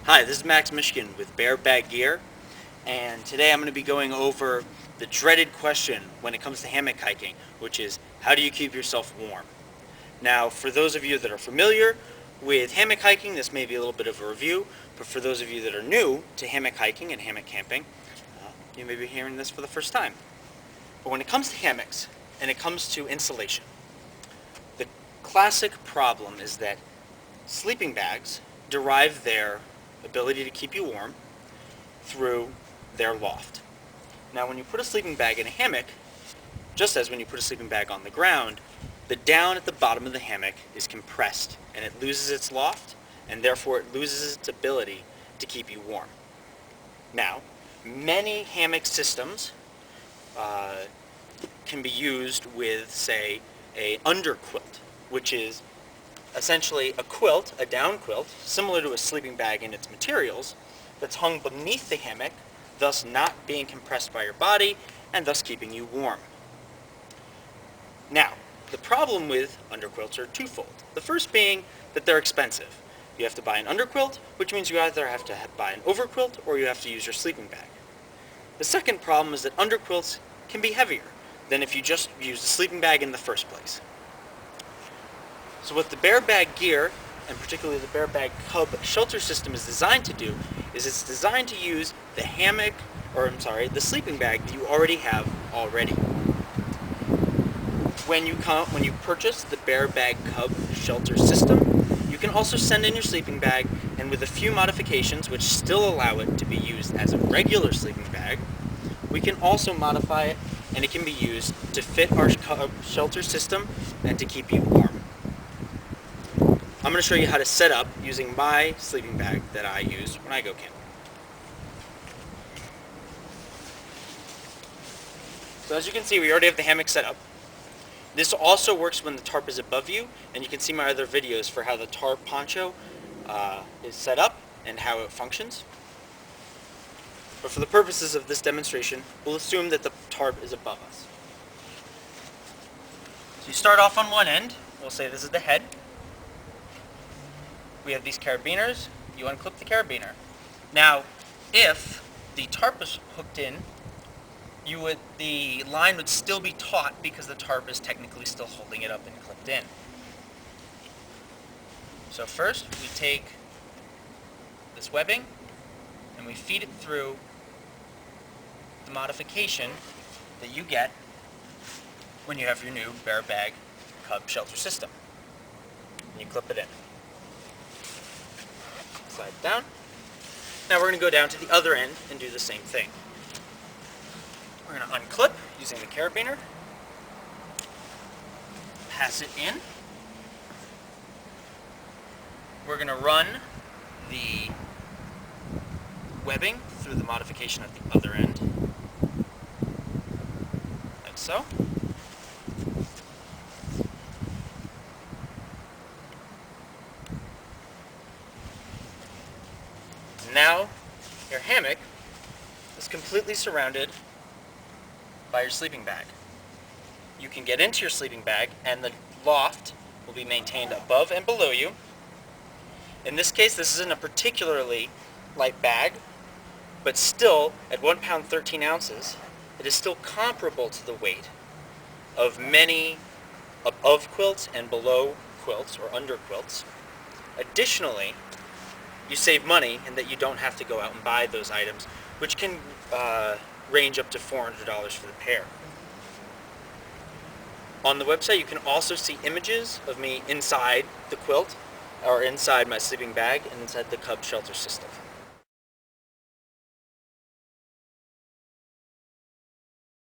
Hi, this is Max Michigan with Bear Bag Gear, and today I'm going to be going over the dreaded question when it comes to hammock hiking, which is how do you keep yourself warm? Now, for those of you that are familiar with hammock hiking, this may be a little bit of a review, but for those of you that are new to hammock hiking and hammock camping, you may be hearing this for the first time. But when it comes to hammocks and it comes to insulation, the classic problem is that sleeping bags derive their ability to keep you warm through their loft. Now, when you put a sleeping bag in a hammock, just as when you put a sleeping bag on the ground, the down at the bottom of the hammock is compressed and it loses its loft, and therefore it loses its ability to keep you warm. Now, many hammock systems can be used with, say, a underquilt, which is essentially a quilt, a down quilt, similar to a sleeping bag in its materials, that's hung beneath the hammock, thus not being compressed by your body and thus keeping you warm. Now, the problem with underquilts are twofold. The first being that they're expensive. You have to buy an underquilt, which means you either have to buy an overquilt or you have to use your sleeping bag. The second problem is that underquilts can be heavier than if you just used a sleeping bag in the first place. So what the Bear Bag Gear, and particularly the Bear Bag Cub shelter system, is designed to do is it's designed to use the sleeping bag that you already have already. When you purchase the Bear Bag Cub shelter system, you can also send in your sleeping bag, and with a few modifications which still allow it to be used as a regular sleeping bag, we can also modify it and it can be used to fit our Cub shelter system and to keep you warm. I'm going to show you how to set up using my sleeping bag that I use when I go camping. So as you can see, we already have the hammock set up. This also works when the tarp is above you, and you can see my other videos for how the tarp poncho is set up and how it functions. But for the purposes of this demonstration, we'll assume that the tarp is above us. So you start off on one end. We'll say this is the head. We have these carabiners. You unclip the carabiner. Now, if the tarp is hooked in, the line would still be taut because the tarp is technically still holding it up and clipped in. So first, we take this webbing and we feed it through the modification that you get when you have your new Bear Bag Cub shelter system. And you clip it in. Slide it down. Now we're going to go down to the other end and do the same thing. We're going to unclip using the carabiner, pass it in. We're going to run the webbing through the modification at the other end, like so. Now your hammock is completely surrounded by your sleeping bag. You can get into your sleeping bag and the loft will be maintained above and below you. In this case, this isn't a particularly light bag, but still at 1 pound 13 ounces, it is still comparable to the weight of many above quilts and below quilts or under quilts. Additionally, you save money in that you don't have to go out and buy those items, which can range up to $400 for the pair. On the website, you can also see images of me inside the quilt, or inside my sleeping bag, and inside the Cub shelter system.